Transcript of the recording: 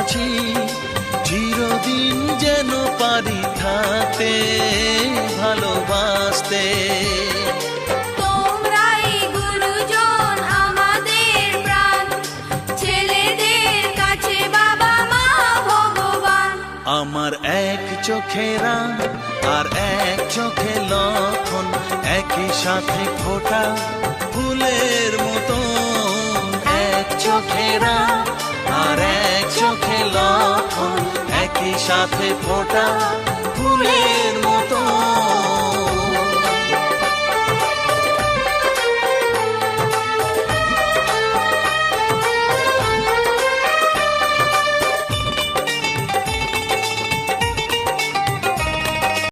চাচ্ছি চিরদিন যেন পারি থাকতে ভালোবাসতে। তোমরাই গুরুজন আমাদের প্রাণ, ছেলেদের কাছে বাবা মা ভগবান। আমার এক চোখে রাম আর এক চোখে লক্ষণ, একই সাথে ফোটা ফুলের মতো। এক চোখে রাম আর এক চোখে লক্ষণ, একই সাথে ফোটা ফুলের